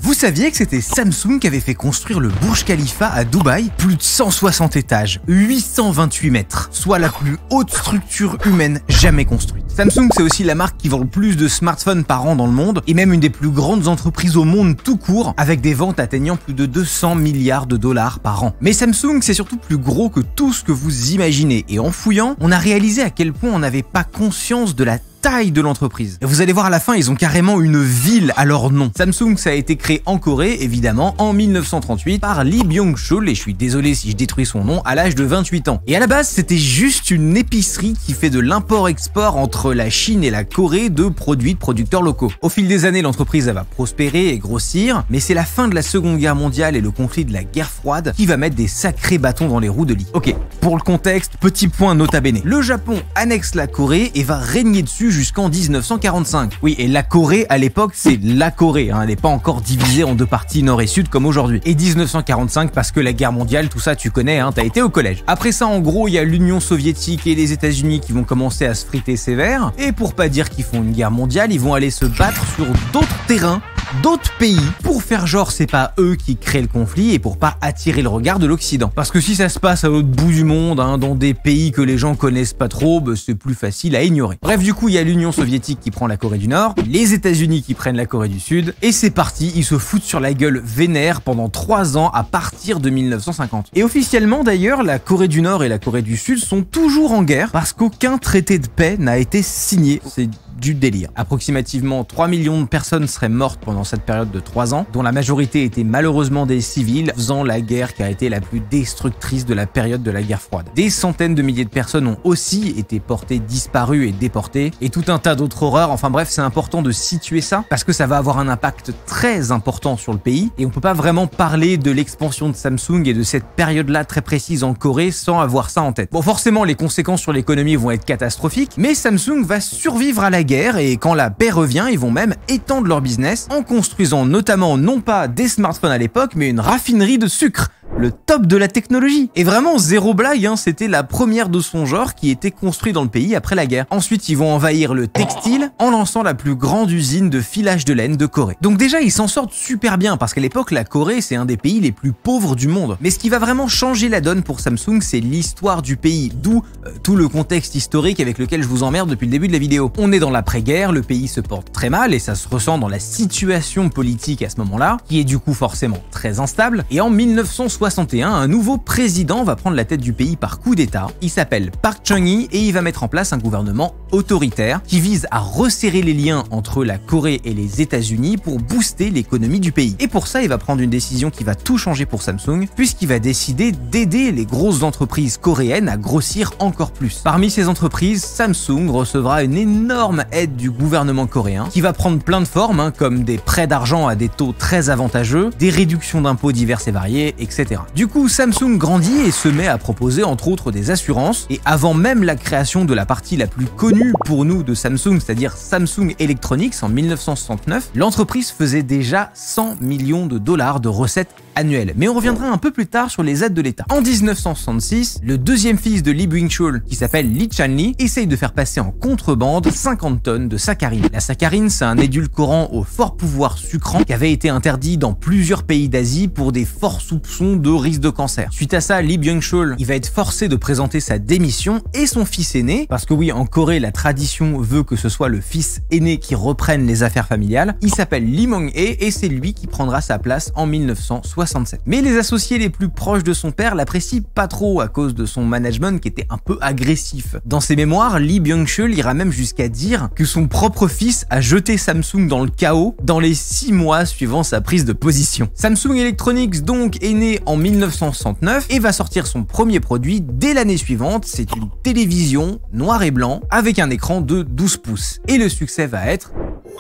Vous saviez que c'était Samsung qui avait fait construire le Burj Khalifa à Dubaï? Plus de 160 étages, 828 mètres, soit la plus haute structure humaine jamais construite. Samsung, c'est aussi la marque qui vend le plus de smartphones par an dans le monde et même une des plus grandes entreprises au monde tout court, avec des ventes atteignant plus de 200 milliards de dollars par an. Mais Samsung, c'est surtout plus gros que tout ce que vous imaginez et en fouillant, on a réalisé à quel point on n'avait pas conscience de la taille de l'entreprise. Et vous allez voir à la fin, ils ont carrément une ville à leur nom. Samsung, ça a été créé en Corée, évidemment, en 1938 par Lee Byung-chul, et je suis désolé si je détruis son nom, à l'âge de 28 ans. Et à la base, c'était juste une épicerie qui fait de l'import-export entre la Chine et la Corée de produits de producteurs locaux. Au fil des années, l'entreprise va prospérer et grossir, mais c'est la fin de la Seconde Guerre mondiale et le conflit de la guerre froide qui va mettre des sacrés bâtons dans les roues de Lee. Ok, pour le contexte, petit point nota bene. Le Japon annexe la Corée et va régner dessus jusqu'en 1945. Oui, et la Corée, à l'époque, c'est la Corée, hein, elle n'est pas encore divisée en deux parties nord et sud comme aujourd'hui. Et 1945 parce que la guerre mondiale, tout ça tu connais, hein, t'as été au collège. Après ça, en gros, il y a l'Union soviétique et les États-Unis qui vont commencer à se friter sévère, et pour pas dire qu'ils font une guerre mondiale, ils vont aller se battre sur d'autres terrains, d'autres pays, pour faire genre c'est pas eux qui créent le conflit et pour pas attirer le regard de l'Occident. Parce que si ça se passe à l'autre bout du monde, hein, dans des pays que les gens connaissent pas trop, bah, c'est plus facile à ignorer. Bref, du coup, il y a l'Union soviétique qui prend la Corée du Nord, les États-Unis qui prennent la Corée du Sud, et c'est parti, ils se foutent sur la gueule vénère pendant 3 ans à partir de 1950. Et officiellement d'ailleurs, la Corée du Nord et la Corée du Sud sont toujours en guerre parce qu'aucun traité de paix n'a été signé. C'est du délire. Approximativement 3 millions de personnes seraient mortes pendant cette période de 3 ans, dont la majorité étaient malheureusement des civils, faisant la guerre qui a été la plus destructrice de la période de la guerre froide. Des centaines de milliers de personnes ont aussi été portées disparues et déportées, et tout un tas d'autres horreurs. Enfin bref, c'est important de situer ça, parce que ça va avoir un impact très important sur le pays, et on peut pas vraiment parler de l'expansion de Samsung et de cette période-là très précise en Corée sans avoir ça en tête. Bon, forcément, les conséquences sur l'économie vont être catastrophiques, mais Samsung va survivre à la guerre, et quand la paix revient, ils vont même étendre leur business en construisant notamment non pas des smartphones à l'époque, mais une raffinerie de sucre. Le top de la technologie. Et vraiment, zéro blague, hein, c'était la première de son genre qui était construite dans le pays après la guerre. Ensuite, ils vont envahir le textile en lançant la plus grande usine de filage de laine de Corée. Donc déjà, ils s'en sortent super bien parce qu'à l'époque, la Corée, c'est un des pays les plus pauvres du monde. Mais ce qui va vraiment changer la donne pour Samsung, c'est l'histoire du pays, d'où tout le contexte historique avec lequel je vous emmerde depuis le début de la vidéo. On est dans l'après-guerre, le pays se porte très mal et ça se ressent dans la situation politique à ce moment-là, qui est du coup forcément très instable. Et en 1961, un nouveau président va prendre la tête du pays par coup d'état. Il s'appelle Park Chung-hee et il va mettre en place un gouvernement autoritaire qui vise à resserrer les liens entre la Corée et les États-Unis pour booster l'économie du pays. Et pour ça, il va prendre une décision qui va tout changer pour Samsung, puisqu'il va décider d'aider les grosses entreprises coréennes à grossir encore plus. Parmi ces entreprises, Samsung recevra une énorme aide du gouvernement coréen qui va prendre plein de formes, hein, comme des prêts d'argent à des taux très avantageux, des réductions d'impôts diverses et variées, etc. Du coup, Samsung grandit et se met à proposer entre autres des assurances, et avant même la création de la partie la plus connue pour nous de Samsung, c'est-à-dire Samsung Electronics en 1969, l'entreprise faisait déjà 100 millions de dollars de recettes annuelles. Mais on reviendra un peu plus tard sur les aides de l'État. En 1966, le deuxième fils de Lee Byung-chul, qui s'appelle Lee Chan-lee, essaye de faire passer en contrebande 50 tonnes de saccharine. La saccharine, c'est un édulcorant au fort pouvoir sucrant qui avait été interdit dans plusieurs pays d'Asie pour des forts soupçons de risque de cancer. Suite à ça, Lee Byung-chul, il va être forcé de présenter sa démission et son fils aîné, parce que oui, en Corée, la tradition veut que ce soit le fils aîné qui reprenne les affaires familiales. Il s'appelle Lee Mong-hae et c'est lui qui prendra sa place en 1967. Mais les associés les plus proches de son père l'apprécient pas trop à cause de son management qui était un peu agressif. Dans ses mémoires, Lee Byung-chul ira même jusqu'à dire que son propre fils a jeté Samsung dans le chaos dans les 6 mois suivant sa prise de position. Samsung Electronics donc est né en 1969 et va sortir son premier produit dès l'année suivante. C'est une télévision noir et blanc avec un écran de 12 pouces. Et le succès va être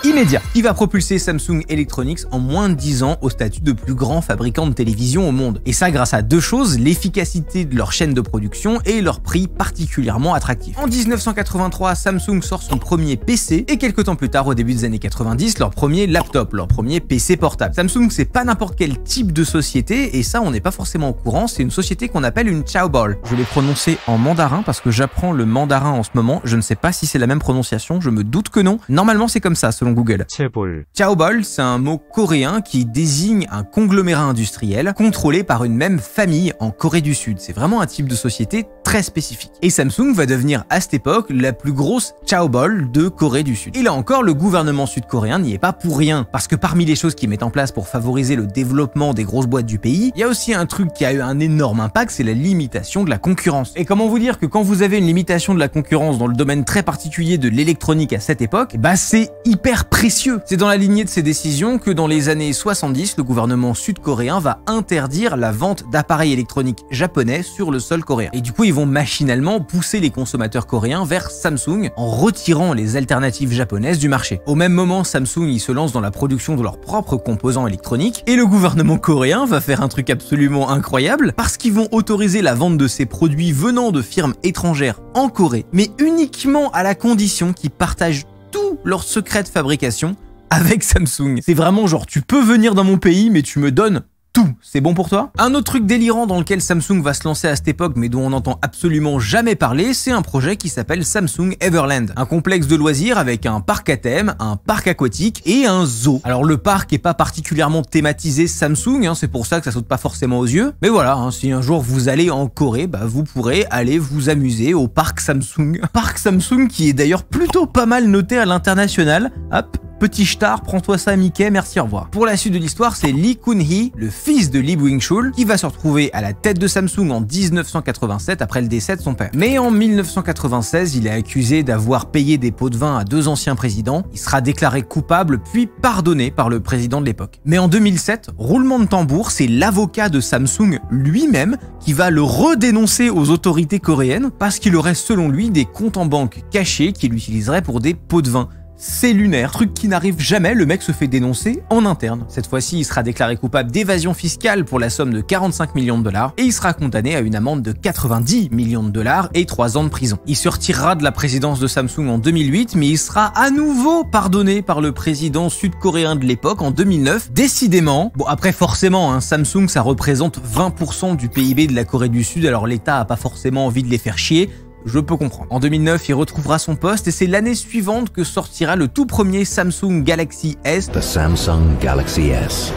immédiat, qui va propulser Samsung Electronics en moins de 10 ans au statut de plus grand fabricant de télévision au monde. Et ça grâce à deux choses, l'efficacité de leur chaîne de production et leur prix particulièrement attractif. En 1983, Samsung sort son premier PC et quelques temps plus tard, au début des années 90, leur premier laptop, leur premier PC portable. Samsung, c'est pas n'importe quel type de société et ça, on n'est pas forcément au courant, c'est une société qu'on appelle une chaebol. Je l'ai prononcé en mandarin parce que j'apprends le mandarin en ce moment, je ne sais pas si c'est la même prononciation, je me doute que non. Normalement, c'est comme ça, ce selon Google. chaebol, Chaebol, c'est un mot coréen qui désigne un conglomérat industriel contrôlé par une même famille en Corée du Sud. C'est vraiment un type de société très spécifique. Et Samsung va devenir à cette époque la plus grosse chaebol de Corée du Sud. Et là encore, le gouvernement sud-coréen n'y est pas pour rien, parce que parmi les choses qu'ils mettent en place pour favoriser le développement des grosses boîtes du pays, il y a aussi un truc qui a eu un énorme impact, c'est la limitation de la concurrence. Et comment vous dire que quand vous avez une limitation de la concurrence dans le domaine très particulier de l'électronique à cette époque, bah c'est hyper précieux. C'est dans la lignée de ces décisions que dans les années 70, le gouvernement sud-coréen va interdire la vente d'appareils électroniques japonais sur le sol coréen. Et du coup, ils vont machinalement pousser les consommateurs coréens vers Samsung en retirant les alternatives japonaises du marché. Au même moment, Samsung il se lance dans la production de leurs propres composants électroniques et le gouvernement coréen va faire un truc absolument incroyable parce qu'ils vont autoriser la vente de ces produits venant de firmes étrangères en Corée, mais uniquement à la condition qu'ils partagent tous leurs secrets de fabrication avec Samsung. C'est vraiment genre, tu peux venir dans mon pays, mais tu me donnes tout. C'est bon pour toi? Un autre truc délirant dans lequel Samsung va se lancer à cette époque, mais dont on n'entend absolument jamais parler, c'est un projet qui s'appelle Samsung Everland. Un complexe de loisirs avec un parc à thème, un parc aquatique et un zoo. Alors le parc est pas particulièrement thématisé Samsung, c'est pour ça que ça saute pas forcément aux yeux. Mais voilà, si un jour vous allez en Corée, bah vous pourrez aller vous amuser au parc Samsung. Parc Samsung qui est d'ailleurs plutôt pas mal noté à l'international. Hop, petit star, prends-toi ça Mickey, merci, au revoir. Pour la suite de l'histoire, c'est Lee Kun-hee, le fils de Lee Byung-chul, qui va se retrouver à la tête de Samsung en 1987 après le décès de son père. Mais en 1996, il est accusé d'avoir payé des pots de vin à 2 anciens présidents. Il sera déclaré coupable puis pardonné par le président de l'époque. Mais en 2007, roulement de tambour, c'est l'avocat de Samsung lui-même qui va le redénoncer aux autorités coréennes parce qu'il aurait selon lui des comptes en banque cachés qu'il utiliserait pour des pots de vin. C'est lunaire, truc qui n'arrive jamais, le mec se fait dénoncer en interne. Cette fois-ci, il sera déclaré coupable d'évasion fiscale pour la somme de 45 millions de dollars et il sera condamné à une amende de 90 millions de dollars et 3 ans de prison. Il se retirera de la présidence de Samsung en 2008, mais il sera à nouveau pardonné par le président sud-coréen de l'époque en 2009. Décidément, bon après forcément, Samsung ça représente 20% du PIB de la Corée du Sud, alors l'État a pas forcément envie de les faire chier. Je peux comprendre. En 2009, il retrouvera son poste et c'est l'année suivante que sortira le tout premier Samsung Galaxy S. The Samsung Galaxy S.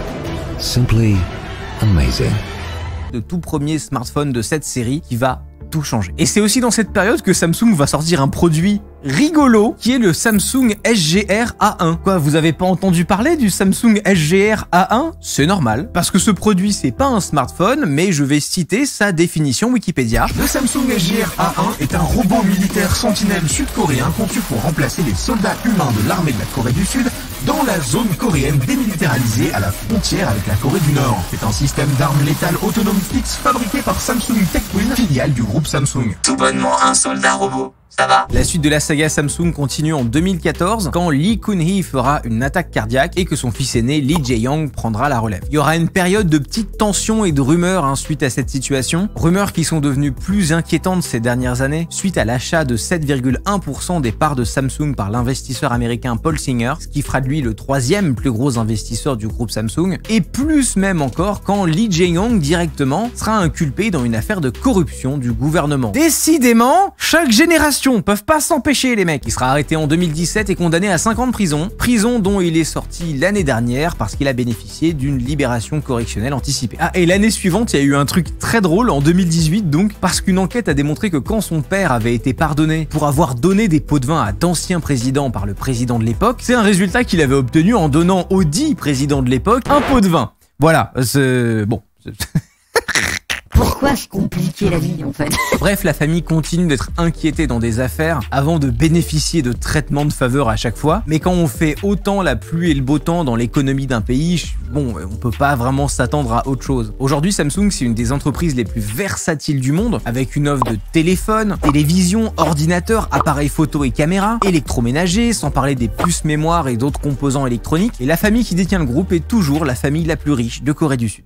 Simply amazing. Le tout premier smartphone de cette série qui va tout changer. Et c'est aussi dans cette période que Samsung va sortir un produit rigolo qui est le Samsung SGR A1. Quoi, vous avez pas entendu parler du Samsung SGR A1? C'est normal, parce que ce produit c'est pas un smartphone, mais je vais citer sa définition Wikipédia. Le Samsung SGR A1 est un robot militaire sentinelle sud-coréen conçu pour remplacer les soldats humains de l'armée de la Corée du Sud dans la zone coréenne démilitarisée à la frontière avec la Corée du Nord. C'est un système d'armes létales autonome fixe fabriqué par Samsung Techwin, filiale du groupe Samsung. Tout bonnement un soldat robot. Ça va. La suite de la saga Samsung continue en 2014 quand Lee Kun-hee fera une attaque cardiaque et que son fils aîné Lee Jae-yong prendra la relève. Il y aura une période de petites tensions et de rumeurs suite à cette situation. Rumeurs qui sont devenues plus inquiétantes ces dernières années suite à l'achat de 7,1% des parts de Samsung par l'investisseur américain Paul Singer, ce qui fera de lui le 3e plus gros investisseur du groupe Samsung. Et plus même encore quand Lee Jae-yong directement sera inculpé dans une affaire de corruption du gouvernement. Décidément, chaque génération peuvent pas s'empêcher les mecs. Il sera arrêté en 2017 et condamné à 5 ans de prison. Prison dont il est sorti l'année dernière parce qu'il a bénéficié d'une libération correctionnelle anticipée. Ah, et l'année suivante, il y a eu un truc très drôle en 2018 donc, parce qu'une enquête a démontré que quand son père avait été pardonné pour avoir donné des pots de vin à d'anciens présidents par le président de l'époque, c'est un résultat qu'il avait obtenu en donnant au dit président de l'époque un pot de vin. Voilà, c'est... bon... Pourquoi se compliquer la vie en fait? Bref, la famille continue d'être inquiétée dans des affaires avant de bénéficier de traitements de faveur à chaque fois. Mais quand on fait autant la pluie et le beau temps dans l'économie d'un pays, bon, on peut pas vraiment s'attendre à autre chose. Aujourd'hui, Samsung, c'est une des entreprises les plus versatiles du monde, avec une offre de téléphone, télévision, ordinateur, appareils photo et caméra, électroménager, sans parler des puces mémoire et d'autres composants électroniques. Et la famille qui détient le groupe est toujours la famille la plus riche de Corée du Sud.